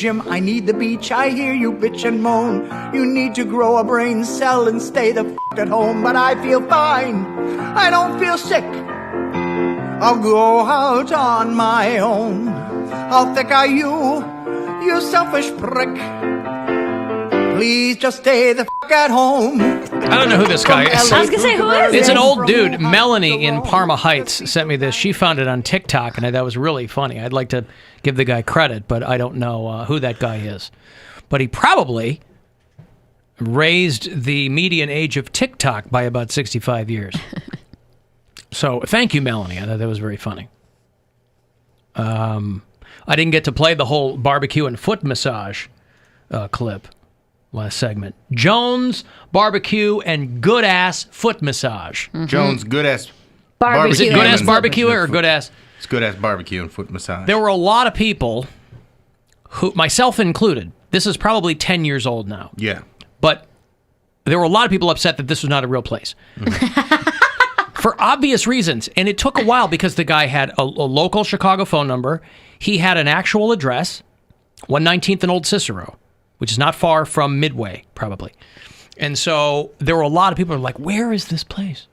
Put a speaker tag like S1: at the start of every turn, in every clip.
S1: gym, I need the beach. I hear you bitch and moan. You need to grow a brain cell and stay the at home. But I feel fine, I don't feel sick. I'll go out on my own. How thick are you, you selfish prick? Please just stay the at home.
S2: I don't know who this guy is.
S3: I was going to say, who is it?
S2: It's an old dude. Melanie in Parma Heights sent me this. She found it on TikTok, and that was really funny. I'd like to give the guy credit, but I don't know who that guy is. But he probably raised the median age of TikTok by about 65 years. So thank you, Melanie. I thought that was very funny. I didn't get to play the whole barbecue and foot massage clip last segment. Jones Barbecue and Good Ass Foot Massage.
S4: Mm-hmm. Jones Good Ass
S3: Barbecue.
S2: Is it Good Ass Barbecue or Good Ass?
S4: It's Good Ass Barbecue and Foot Massage.
S2: There were a lot of people, who, myself included, this is probably 10 years old now.
S4: Yeah.
S2: But there were a lot of people upset that this was not a real place. Mm-hmm. For obvious reasons. And it took a while because the guy had a local Chicago phone number. He had an actual address, 119th and Old Cicero, which is not far from Midway, probably. And so there were a lot of people who were like, where is this place?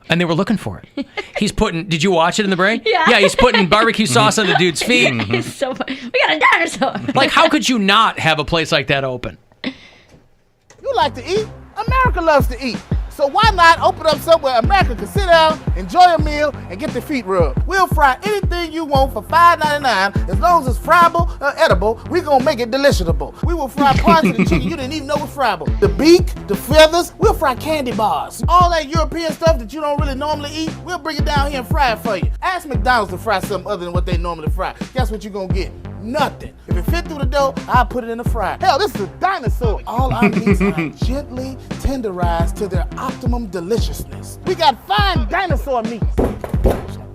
S2: And they were looking for it. He's putting, did you watch it in the break?
S3: Yeah.
S2: Yeah, he's putting barbecue sauce on the dude's feet.
S3: It's so funny. We got a dinosaur.
S2: Like, how could you not have a place like that open?
S5: You like to eat? America loves to eat. So why not open up somewhere America can sit down, enjoy a meal, and get their feet rubbed? We'll fry anything you want for $5.99. As long as it's friable or edible, we're going to make it deliciable. We will fry parts of the chicken you didn't even know was friable. The beak, the feathers, we'll fry candy bars. All that European stuff that you don't really normally eat, we'll bring it down here and fry it for you. Ask McDonald's to fry something other than what they normally fry. Guess what you're going to get? Nothing. If it fit through the dough, I'll put it in the fryer. Hell, this is a dinosaur. All our meats are gently tenderized to their optimum deliciousness. We got fine dinosaur meats.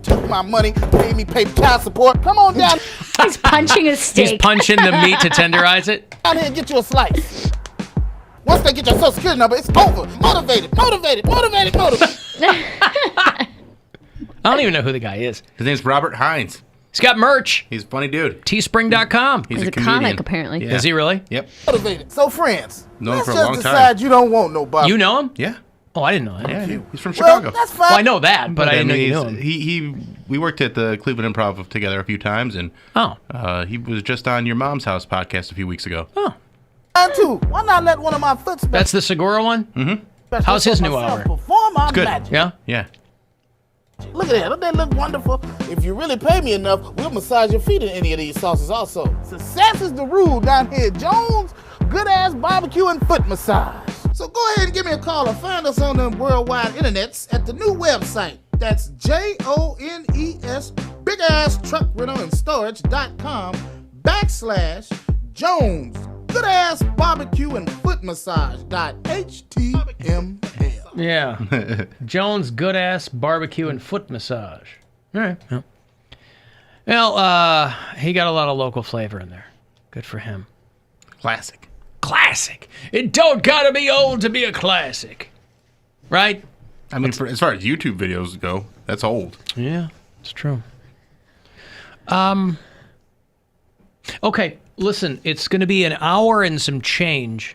S5: Took my money, made me pay child support. Come on down.
S3: He's punching a steak.
S2: He's punching the meat to tenderize it.
S5: Down here and get you a slice. Once they get your social security number, it's over. Motivated.
S2: I don't even know who the guy is.
S4: His name's Robert Hines.
S2: He's got merch.
S4: He's a funny dude.
S2: Teespring.com.
S4: He's
S3: He's
S4: a
S3: a
S4: comedian.
S3: comic, apparently.
S4: Yeah.
S2: Is he really?
S4: Yep.
S5: Motivated. So friends,
S4: Known
S5: let's
S4: for a
S5: just
S4: long time.
S5: decide you don't want nobody.
S2: You know him?
S4: Yeah.
S2: Oh, I didn't know that.
S4: Yeah, he's from
S5: Well,
S4: Chicago.
S5: that's fine.
S2: Well, I know that, but I didn't know you knew him.
S4: We worked at the Cleveland Improv together a few times, and he was just on Your Mom's House podcast a few weeks ago.
S2: Oh.
S5: Mine too. Why not let one of my foot
S2: That's the Segura one?
S4: Mm-hmm.
S2: How's his new hour?
S5: Perform our
S4: It's good.
S5: magic.
S2: Yeah?
S4: Yeah.
S5: Look at that. Don't they look wonderful? If you really pay me enough, we'll massage your feet in any of these sauces also. Success is the rule down here at Jones Good Ass Barbecue and Foot Massage. So go ahead and give me a call or find us on the worldwide internets at the new website. That's JONES Big Ass Truck Rental and Storage.com/Jones Good Ass Barbecue and Foot Massage.html.
S2: Yeah. Jones Good Ass Barbecue and Foot Massage. All right. Yeah. Well, he got a lot of local flavor in there. Good for him.
S4: Classic.
S2: It don't gotta be old to be a classic. Right?
S4: I mean, as far as YouTube videos go, that's old.
S2: Yeah, it's true. Okay, listen, it's going to be an hour and some change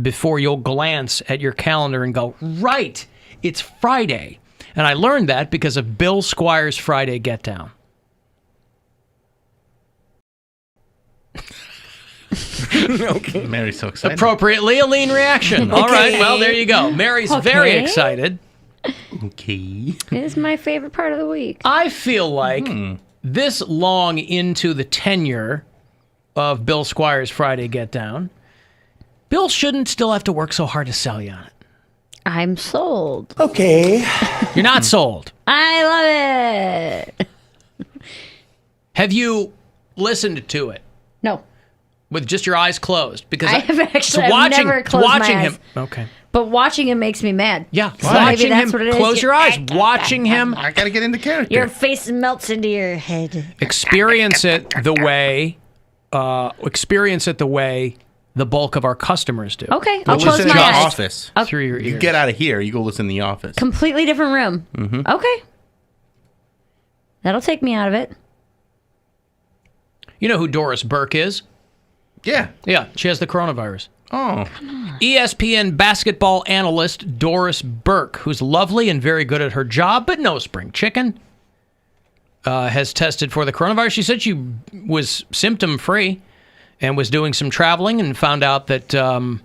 S2: before you'll glance at your calendar and go, right, it's Friday. And I learned that because of Bill Squire's Friday Get Down.
S4: Okay. Mary's so excited.
S2: Appropriately, a lean reaction. All right, well, there you go. Mary's very excited.
S4: Okay.
S3: It is my favorite part of the week.
S2: I feel like this long into the tenure of Bill Squire's Friday Get Down, Bill shouldn't still have to work so hard to sell you on it.
S3: I'm sold.
S5: Okay.
S2: You're not sold.
S3: I love it.
S2: Have you listened to it
S3: No.
S2: with just your eyes closed? Because
S3: I have actually I've never closed
S2: watching
S3: my
S2: him.
S3: eyes.
S2: Okay.
S3: But watching him makes me mad.
S2: Yeah.
S3: So maybe
S2: Watching
S3: that's
S2: him.
S3: what it is.
S2: Close your eyes. Watching him.
S4: I gotta get into character.
S3: Your face melts into your head.
S2: Experience it the way. Experience it the way the bulk of our customers do.
S3: Okay,
S4: Go
S3: I'll close
S4: listen
S3: my
S4: to The
S3: eyes.
S4: Office.
S2: Through your ears.
S4: You get out of here, you go listen to The Office.
S3: Completely different room. Okay. That'll take me out of it.
S2: You know who Doris Burke is?
S4: Yeah.
S2: Yeah, she has the coronavirus.
S4: Oh.
S2: ESPN basketball analyst Doris Burke, who's lovely and very good at her job, but no spring chicken, has tested for the coronavirus. She said she was symptom-free and was doing some traveling and found out that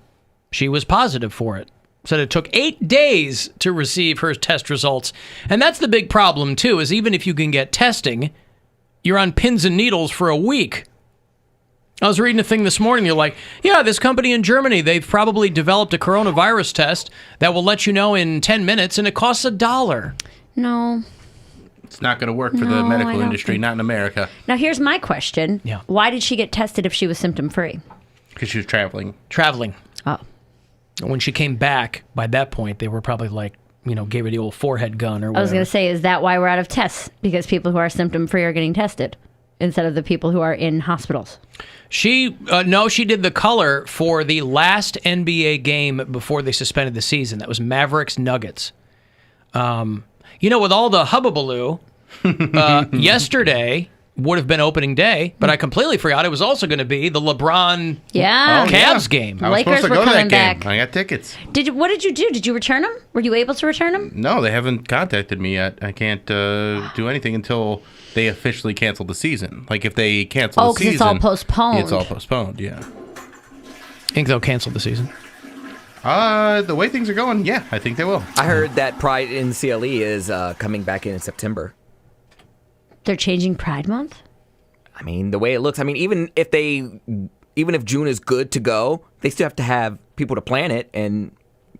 S2: she was positive for it. Said it took 8 days to receive her test results. And that's the big problem, too, is even if you can get testing, you're on pins and needles for a week. I was reading a thing this morning. You're like, yeah, this company in Germany, they've probably developed a coronavirus test that will let you know in 10 minutes, and it costs $1.
S3: No.
S4: It's not going to work for the medical industry, not in America.
S3: Now, here's my question.
S2: Yeah.
S3: Why did she get tested if she was symptom-free?
S4: Because she was traveling.
S3: Oh.
S2: When she came back, by that point, they were probably like, gave her the old forehead gun or whatever.
S3: I was going to say, is that why we're out of tests? Because people who are symptom-free are getting tested instead of the people who are in hospitals.
S2: She did the color for the last NBA game before they suspended the season. That was Mavericks Nuggets. With all the hubbubaloo, yesterday would have been opening day, but I completely forgot it was also going to be the LeBron Cavs game.
S4: I was
S3: Lakers
S4: supposed to
S3: were
S4: go to
S3: coming
S4: that game.
S3: back.
S4: I got tickets.
S3: What did you do? Did you return them? Were you able to return them?
S4: No, they haven't contacted me yet. I can't do anything until they officially cancel the season. Like if they cancel the season.
S3: Oh, because it's all postponed.
S4: It's all postponed, yeah.
S2: Think they'll cancel the season?
S4: The way things are going, yeah, I think they will.
S6: I heard that Pride in CLE is coming back in September.
S3: They're changing Pride Month?
S6: I mean, the way it looks, even if June is good to go, they still have to have people to plan it, and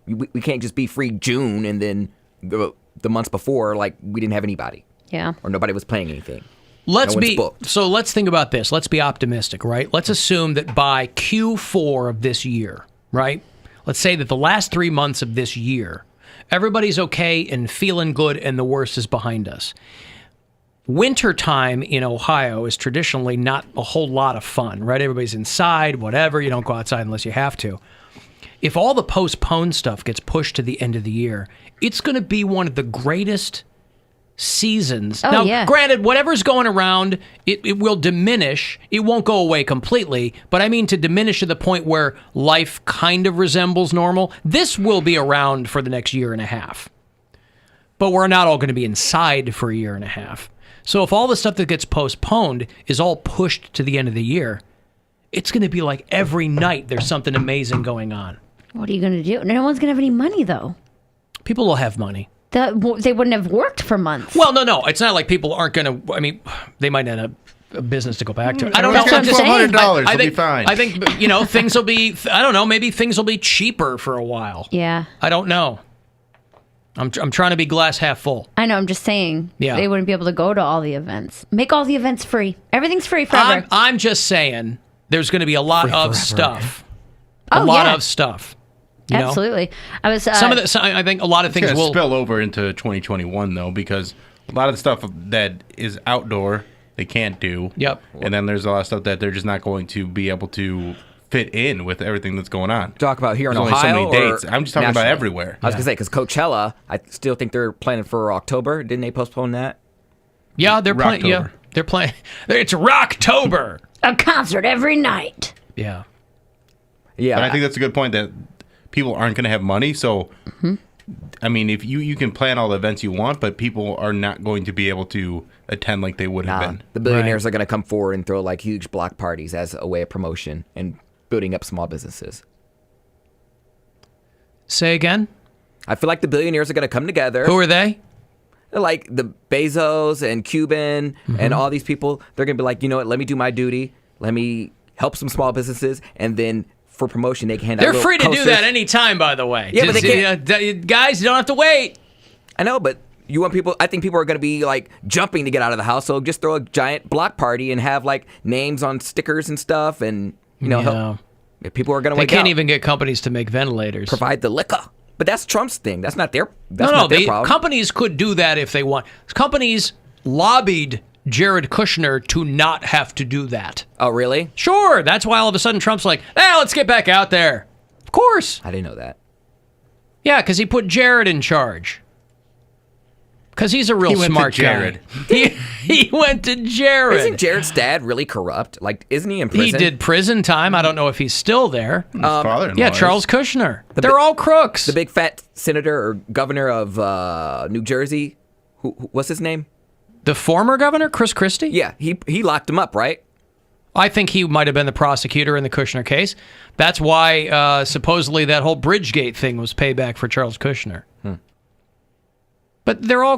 S6: we can't just be free June and then the months before, like, we didn't have anybody.
S3: Yeah.
S6: Or nobody was playing anything.
S2: Let's think about this. Let's be optimistic, right? Let's assume that by Q4 of this year, right? Let's say that the last 3 months of this year, everybody's okay and feeling good and the worst is behind us. Wintertime in Ohio is traditionally not a whole lot of fun, right? Everybody's inside, whatever. You don't go outside unless you have to. If all the postponed stuff gets pushed to the end of the year, it's going to be one of the greatest seasons. Now, granted, whatever's going around, it will diminish. It won't go away completely, but I mean to diminish to the point where life kind of resembles normal. This will be around for the next year and a half. But we're not all going to be inside for a year and a half. So if all the stuff that gets postponed is all pushed to the end of the year, it's going to be like every night there's something amazing going on.
S3: What are you going to do? No one's going to have any money, though.
S2: People will have money.
S3: They wouldn't have worked for months.
S2: Well, no. It's not like people aren't going to... they might not have a business to go back to. I don't
S4: know.
S2: know.
S4: $1,200. It'll be fine.
S2: I think, things will be... I don't know. Maybe things will be cheaper for a while.
S3: Yeah.
S2: I don't know. I'm trying to be glass half full.
S3: I know. I'm just saying.
S2: Yeah.
S3: They wouldn't be able to go to all the events. Make all the events free. Everything's free forever.
S2: I'm just saying there's going to be a lot of stuff.
S3: A
S2: lot of stuff.
S3: Absolutely. I was
S2: I think a lot of things will
S4: spill over into 2021 though, because a lot of the stuff that is outdoor they can't do.
S2: Yep.
S4: And then there's a lot of stuff that they're just not going to be able to fit in with everything that's going on.
S6: Talk about here in
S4: There's
S6: Ohio
S4: only so many dates.
S6: or
S4: I'm just talking about
S6: nationally?
S4: everywhere.
S6: I was gonna say because Coachella, I still think they're planning for October. Didn't they postpone that?
S2: Yeah, they're playing. Yeah, they're playing. It's Rocktober.
S3: A concert every night.
S2: Yeah.
S6: Yeah.
S4: But I think that's a good point that people aren't going to have money. So, I mean, if you can plan all the events you want, but people are not going to be able to attend like they would have been.
S6: The billionaires are going to come forward and throw like huge block parties as a way of promotion and building up small businesses.
S2: Say again?
S6: I feel like the billionaires are going to come together.
S2: Who are they?
S6: Like the Bezos and Cuban and all these people. They're going to be like, you know what? Let me do my duty. Let me help some small businesses. And then for promotion, they can hand out
S2: They're free to do that anytime, by the way.
S6: Yeah, but they can't.
S2: Guys, you don't have to wait.
S6: I know, but you want people. I think people are going to be like jumping to get out of the house. So just throw a giant block party and have like names on stickers and stuff, and help. People are going to wake up.
S2: They can't even get companies to make ventilators.
S6: Provide the liquor, but that's Trump's thing. That's not their.
S2: Problem. Companies could do that if they want. Companies lobbied Jared Kushner to not have to do that.
S6: Oh, really?
S2: Sure. That's why all of a sudden Trump's like, let's get back out there. Of course.
S6: I didn't know that.
S2: Yeah, because he put Jared in charge. Because he's a real
S4: He went to
S2: smart
S4: Jared.
S2: guy. He went to Jared.
S6: Isn't Jared's dad really corrupt? Like, isn't he in
S2: He
S6: prison?
S2: did prison time. I don't know if he's still there.
S4: His father-in-law
S2: Yeah,
S4: is.
S2: Charles Kushner. They're all crooks.
S6: The big fat senator or governor of New Jersey. What's his name?
S2: The former governor, Chris Christie?
S6: Yeah, he locked him up, right?
S2: I think he might have been the prosecutor in the Kushner case. That's why supposedly that whole Bridgegate thing was payback for Charles Kushner. But they're all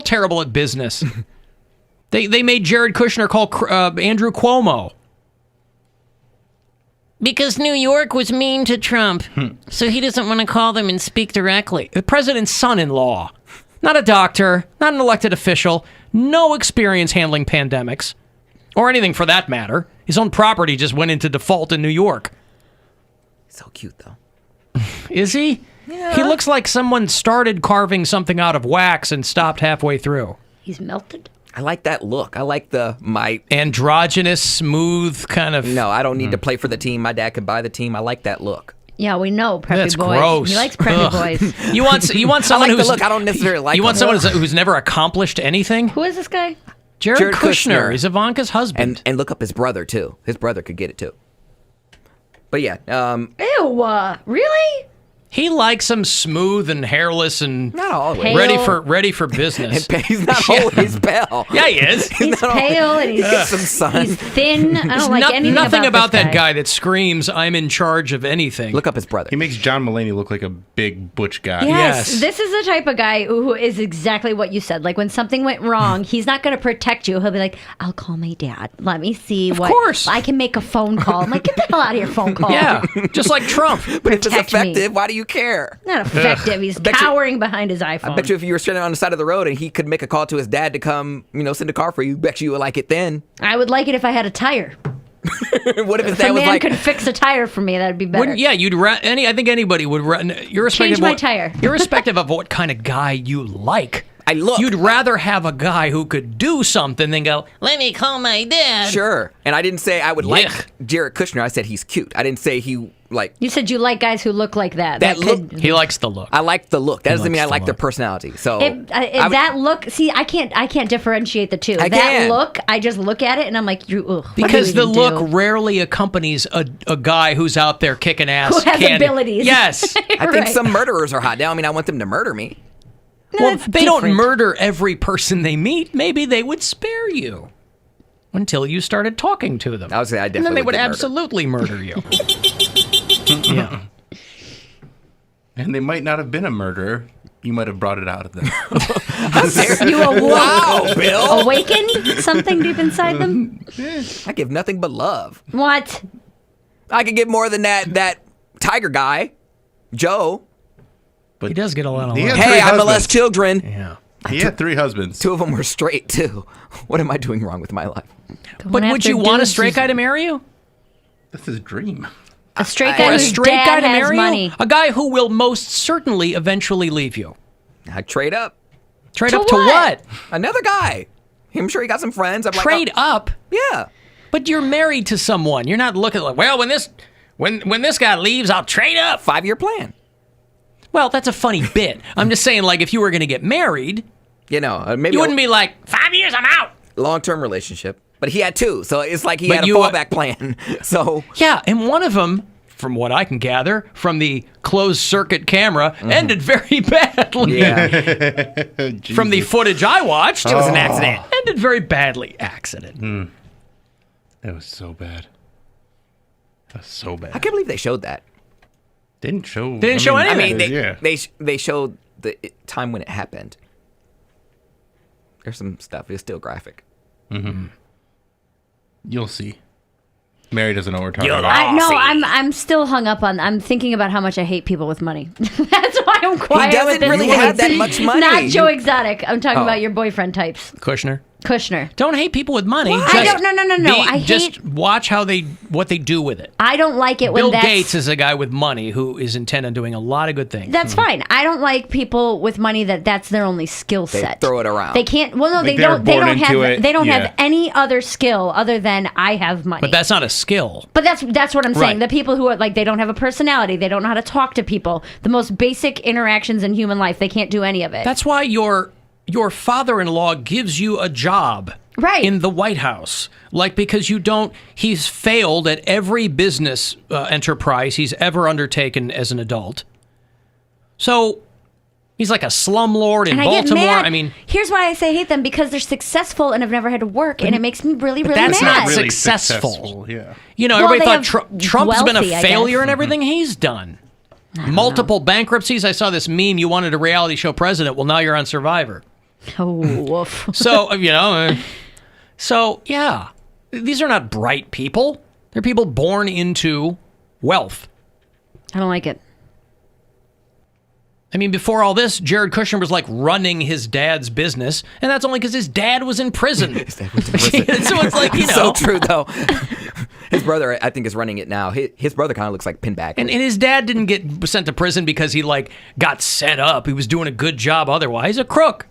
S2: terrible at business. They made Jared Kushner call Andrew Cuomo. Because New York was mean to Trump, so he doesn't want to call them and speak directly. The president's son-in-law, not a doctor, not an elected official, no experience handling pandemics, or anything for that matter. His own property just went into default in New York.
S6: So cute, though.
S2: Is he? Yeah. He looks like someone started carving something out of wax and stopped halfway through.
S3: He's melted.
S6: I like that look. I like my
S2: androgynous, smooth kind of.
S6: No, I don't need to play for the team. My dad could buy the team. I like that look.
S3: Yeah, we know preppy
S2: That's
S3: boys.
S2: gross.
S3: He likes preppy boys.
S2: You want someone
S6: I like
S2: who's
S6: the look. I don't necessarily like.
S2: You want
S6: him.
S2: someone who's never accomplished anything?
S3: Who is this guy?
S2: Jared Kushner. He's Ivanka's husband.
S6: And look up his brother too. His brother could get it too. But yeah,
S3: Ew, really?
S2: He likes them smooth and hairless and
S6: not always.
S3: Pale.
S2: ready for business.
S6: He's not always pale.
S2: Yeah, he is.
S3: He's pale and he's
S6: Get some sun.
S3: He's thin. I don't like anything
S2: nothing about
S3: this
S2: that guy that screams, "I'm in charge of anything."
S6: Look up his brother.
S4: He makes John Mulaney look like a big butch guy.
S3: Yes,
S2: Yes.
S3: this is the type of guy who is exactly what you said. Like when something went wrong, he's not going to protect you. He'll be like, "I'll call my dad. Let me see what.
S2: course.
S3: I can make a phone call." I'm like, "Get the hell out of here, phone call."
S2: Yeah, just like Trump.
S6: But if it's
S3: Protect me.
S6: effective, why do you care?
S3: Not effective. He's
S6: bet you-
S3: cowering behind his iPhone.
S6: I bet you if you were standing on the side of the road and he could make a call to his dad to come, send a car for you, bet you would like it then.
S3: I would like it if I had a tire.
S6: What if his
S3: If
S6: dad
S3: a
S6: was
S3: man
S6: like,
S3: could fix a tire for me, that'd be better.
S2: Yeah, I think anybody would.
S3: Change my tire.
S2: Irrespective of what kind of guy you like. You'd rather have a guy who could do something than go, "Let me call my dad."
S6: Sure. And I didn't say I would like
S2: Yuck.
S6: Jared Kushner. I said he's cute. I didn't say he like.
S3: You said you like guys who look like that.
S6: That look-
S2: He likes the look.
S6: I like the look. That doesn't
S2: likes
S6: mean I
S2: the
S6: like their
S2: look.
S6: personality. So
S3: If that look, see, I can't differentiate the two.
S6: I
S3: that
S6: can.
S3: look, I just look at it and I'm like, ugh,
S2: Because
S3: what
S2: the
S3: do you
S2: look
S3: do?
S2: rarely accompanies a guy who's out there kicking ass.
S3: Who has abilities.
S2: Yes.
S6: I think
S3: Right.
S6: some murderers are hot. Now, I mean, I want them to murder me.
S2: Well,
S3: that's
S2: they don't
S3: different.
S2: murder every person they meet. Maybe they would spare you until you started talking to them.
S6: I would say I
S2: and then
S6: definitely
S2: they would
S6: would get
S2: absolutely murder you. Yeah.
S4: And they might not have been a murderer. You might have brought it out of them.
S3: You awoke,
S6: Wow, Bill.
S3: awakened something deep inside them.
S6: I give nothing but love.
S3: What?
S6: I could get more than that tiger guy, Joe.
S4: But
S2: He does get a lot of
S4: He
S2: love.
S4: had
S6: Hey,
S4: three
S6: I
S4: husbands.
S6: molest children.
S2: Yeah.
S4: He had 3 husbands.
S6: 2 of them were straight too. What am I doing wrong with my life?
S2: But would you want a straight guy to marry you?
S4: That's his dream.
S3: A straight
S2: Or
S3: guy
S2: a
S3: whose
S2: straight
S3: dad
S2: guy to
S3: has
S2: marry
S3: money.
S2: you? A guy who will most certainly eventually leave you.
S6: I trade up.
S2: Trade
S3: To
S2: up to
S3: what?
S2: what?
S6: Another guy. I'm sure he got some friends. I'm
S2: Trade
S6: like,
S2: up?
S6: yeah.
S2: But you're married to someone. You're not looking like, well, when this guy leaves, I'll trade up.
S6: 5-year plan.
S2: Well, that's a funny bit. I'm just saying, like, if you were going to get married,
S6: Maybe
S2: you wouldn't be like, 5 years, I'm out.
S6: long-term relationship. But he had 2, so it's like he
S2: But
S6: had a
S2: you,
S6: fallback plan. So
S2: Yeah, and one of them, from what I can gather from the closed circuit camera, ended very badly.
S6: yeah,
S2: From the footage I watched,
S6: it was an accident.
S2: ended very badly. Accident.
S4: That was so bad. That was so bad.
S6: I can't believe they showed that.
S4: Didn't show.
S2: They didn't show
S6: I
S2: anything.
S6: mean,
S4: yeah.
S6: they showed the time when it happened. There's some stuff. It's still graphic.
S4: You'll see. Mary doesn't know what we're talking about.
S3: I'm still hung up on. I'm thinking about how much I hate people with money. That's why I'm quiet.
S6: doesn't
S3: with this
S6: really
S3: one.
S6: have that much money.
S3: Not Joe
S6: You-
S3: Exotic. I'm talking
S6: Oh.
S3: about your boyfriend types.
S2: Kushner.
S3: Kushner.
S2: Don't hate people with money.
S3: I don't. No. I
S2: just
S3: hate.
S2: watch what they do with it.
S3: I don't like it when
S2: Bill
S3: that's.
S2: Gates is a guy with money who is intent on doing a lot of good things.
S3: That's fine. I don't like people with money that's their only skill set.
S6: throw it around.
S3: They can't. Well, no,
S4: Like
S3: they
S4: they were
S3: don't. They
S4: born
S3: don't have.
S4: into it.
S3: They don't
S4: Yeah.
S3: have any other skill other than I have money.
S2: But that's not a skill.
S3: But that's what I'm saying.
S2: Right.
S3: The people who are like they don't have a personality, they don't know how to talk to people. The most basic interactions in human life, they can't do any of it.
S2: That's why your your father-in-law gives you a job
S3: Right.
S2: in the White House. Like, because he's failed at every business enterprise he's ever undertaken as an adult. So he's like a slumlord in
S3: And
S2: Baltimore.
S3: I get mad.
S2: I mean,
S3: here's why I say hate them, because they're successful and have never had to work, and it makes me really, really
S2: that's
S3: mad.
S2: not successful.
S4: Yeah.
S2: you know,
S3: Well,
S2: everybody
S3: they
S2: thought
S3: have
S2: Trump's been a
S3: wealthy, I
S2: failure
S3: guess.
S2: in everything he's done. Multiple bankruptcies. I saw this meme. You wanted a reality show president. Well, now you're on Survivor.
S3: Oh, woof.
S2: So, yeah, these are not bright people. They're people born into wealth.
S3: I don't like it.
S2: I mean, before all this, Jared Kushner was like running his dad's business, and that's only because his dad was in prison. So it's like,
S6: So true, though. His brother, I think, is running it now. His brother kind of looks like Pinback.
S2: And his dad didn't get sent to prison because he like got set up. He was doing a good job otherwise. He's a crook.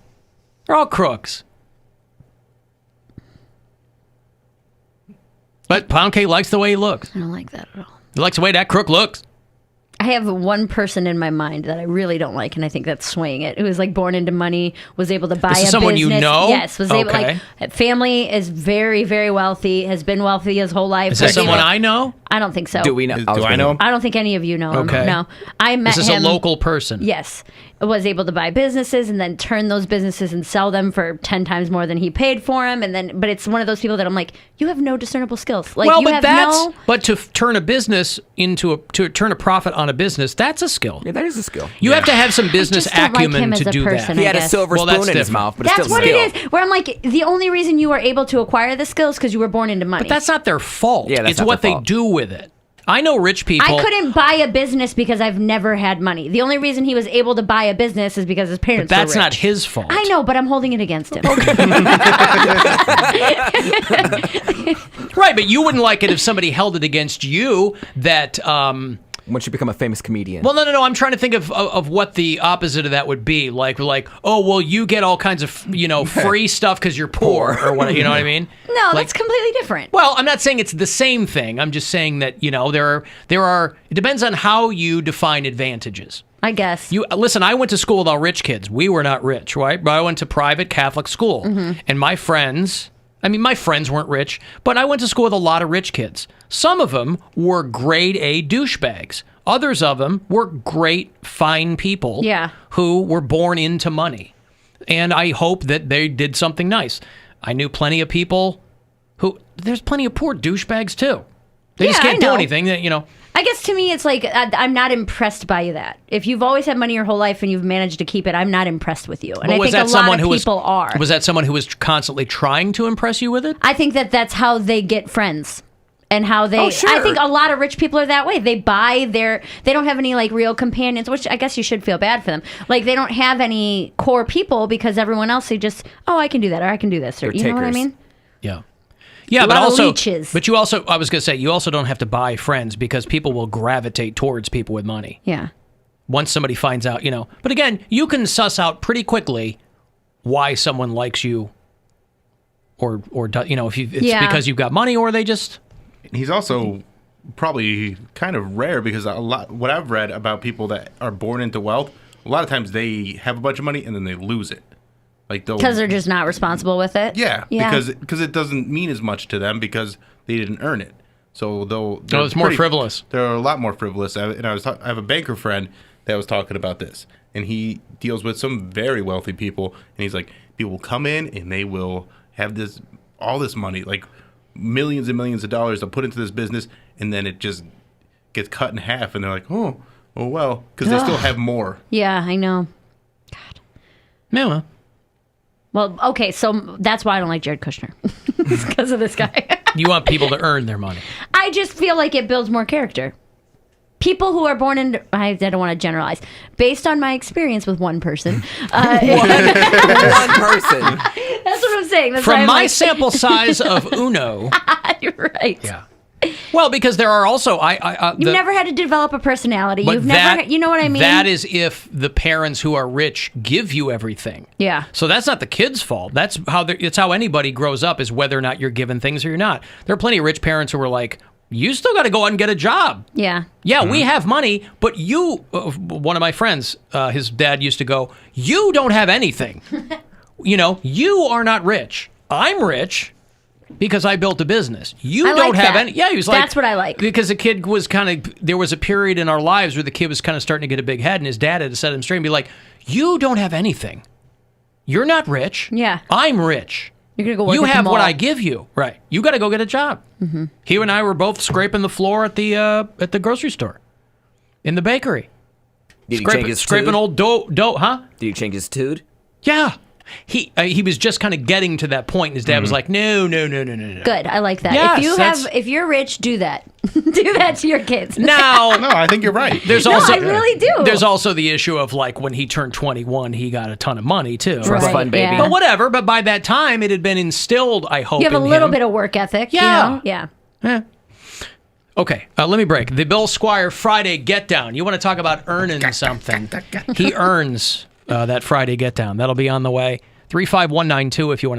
S2: They're all crooks. But Poundcake likes the way he looks.
S3: I don't like that at all.
S2: He likes the way that crook looks.
S3: I have one person in my mind that I really don't like, and I think that's swaying it. Who was like born into money, was able to buy
S2: This is
S3: a
S2: someone you
S3: business.
S2: know?
S3: Yes, was able
S2: Okay.
S3: family is very, very wealthy. Has been wealthy his whole life.
S2: Is this
S3: Was
S2: someone
S3: able-
S2: I know?
S3: I don't think so.
S6: Do we know?
S4: Do I know him?
S3: I don't think any of you know him.
S2: Okay.
S3: No, I met
S2: This is
S3: him.
S2: a local person.
S3: Yes, was able to buy businesses and then turn those businesses and sell them for 10 times more than he paid for them. But it's one of those people that I'm like, you have no discernible skills. Like,
S2: Well,
S3: you
S2: but
S3: have
S2: but to turn a business to turn a profit on a business, that's a skill.
S6: Yeah, that is a skill.
S2: You have to have some business
S3: just don't like
S2: acumen
S3: him as
S2: to
S3: a
S2: do
S3: person.
S2: that.
S6: He had a
S3: guess.
S6: silver
S2: Well, that's
S6: spoon in his
S2: different.
S6: mouth, but it's
S3: That's
S6: still a
S3: what
S6: skill.
S3: it is. Where I'm like, the only reason you were able to acquire the skills because you were born into money.
S2: But that's not their fault.
S6: Yeah, that's
S2: it's
S6: not
S2: what
S6: their
S2: they
S6: fault.
S2: do with it. I know rich people.
S3: I couldn't buy a business because I've never had money. The only reason he was able to buy a business is because his parents
S2: That's
S3: were rich.
S2: not his fault.
S3: I know, but I'm holding it against him.
S2: Right, but you wouldn't like it if somebody held it against you that.
S6: Once you become a famous comedian.
S2: Well, no. I'm trying to think of what the opposite of that would be. Like, oh, well, you get all kinds of free stuff because you're poor or what? You know what I mean?
S3: No, that's completely different.
S2: Well, I'm not saying it's the same thing. I'm just saying that there are. It depends on how you define advantages.
S3: I guess.
S2: You listen. I went to school with all rich kids. We were not rich, right? But I went to private Catholic school, and my friends. I mean, my friends weren't rich, but I went to school with a lot of rich kids. Some of them were grade A douchebags. Others of them were great, fine people who were born into money. And I hope that they did something nice. I knew plenty of people there's plenty of poor douchebags too. They just
S3: Yeah,
S2: can't
S3: I
S2: do
S3: know.
S2: anything.
S3: I guess to me, it's like, I'm not impressed by that. If you've always had money your whole life and you've managed to keep it, I'm not impressed with you. And
S2: But
S3: I
S2: was
S3: think
S2: that
S3: a lot
S2: someone
S3: of
S2: who
S3: people are.
S2: Was that someone who was constantly trying to impress you with it?
S3: I think that's how they get friends. And how they,
S6: Oh, sure.
S3: I think a lot of rich people are that way. They they don't have any like real companions, which I guess you should feel bad for them. Like they don't have any core people because everyone else, they just, I can do that or I can do this. Or
S6: They're
S3: you know what I
S6: takers.
S3: mean?
S2: Yeah. Yeah,
S3: A
S2: but
S3: lot of
S2: also,
S3: leeches.
S2: but you also, I was going to say, you also don't have to buy friends because people will gravitate towards people with money.
S3: Yeah.
S2: Once somebody finds out, But again, you can suss out pretty quickly why someone likes you, or if it's because you've got money or they just.
S4: He's also probably kind of rare because what I've read about people that are born into wealth, a lot of times they have a bunch of money and then they lose it. Like
S3: Because they're just not responsible with it.
S4: Yeah. Because it doesn't mean as much to them because they didn't earn it. So
S2: it's more frivolous.
S4: They're a lot more frivolous. And I have a banker friend that was talking about this, and he deals with some very wealthy people, and he's like, people come in and they will have all this money, like millions and millions of dollars to put into this business, and then it just gets cut in half, and they're like, oh well, because they still have more.
S3: Yeah, I know.
S2: Yeah.
S3: Well, okay, so that's why I don't like Jared Kushner. It's because of this guy.
S2: You want people to earn their money.
S3: I just feel like it builds more character. People who are born into, I don't want to generalize, based on my experience with one person.
S6: One person.
S3: That's what I'm saying. That's why
S2: From
S3: I'm
S2: my
S3: like,
S2: sample size of Uno.
S3: You're right.
S2: Yeah. Well, because there are also
S3: You've never had to develop a personality.
S2: but
S3: You've
S2: that,
S3: never, you know what I mean?
S2: That is if the parents who are rich give you everything.
S3: Yeah.
S2: So that's not the kid's fault. That's how it's how anybody grows up, is whether or not you're given things or you're not. There are plenty of rich parents who are like, you still got to go out and get a job.
S3: Yeah.
S2: Yeah, we have money, but you, one of my friends, his dad used to go, you don't have anything. you are not rich. I'm rich because I built a business. You
S3: I
S2: don't
S3: like
S2: have
S3: that.
S2: any. Yeah, he was like,
S3: That's what I like.
S2: Because the kid was there was a period in our lives where the kid was kind of starting to get a big head, and his dad had to set him straight and be like, you don't have anything. You're not rich.
S3: Yeah.
S2: I'm rich.
S3: You're going to go work
S2: You
S3: at the
S2: have what
S3: mall.
S2: I give you. Right. You got to go get a job. Mm-hmm. He and I were both scraping the floor at the grocery store, in the bakery.
S6: Did he change his
S2: scraping
S6: tude?
S2: old dough, huh?
S6: Did he change his tude?
S2: Yeah. He was just kind of getting to that point, and his dad was like, no.
S3: Good. I like that.
S2: Yes,
S3: if you're rich, do that. Do that to your kids.
S2: Now,
S4: No, I think you're right.
S2: there's also
S3: I really do.
S2: There's also the issue of like when he turned 21, he got a ton of money too.
S6: Trust
S3: Right,
S6: fund, baby.
S3: yeah.
S2: But whatever. But by that time, it had been instilled. I hope
S3: You have a
S2: in
S3: little
S2: him.
S3: bit of work ethic.
S2: Yeah.
S3: Yeah.
S2: Okay, let me break. The Bill Squire Friday Get Down. You want to talk about earning something? He earns that Friday Get Down. That'll be on the way. 35192 if you want to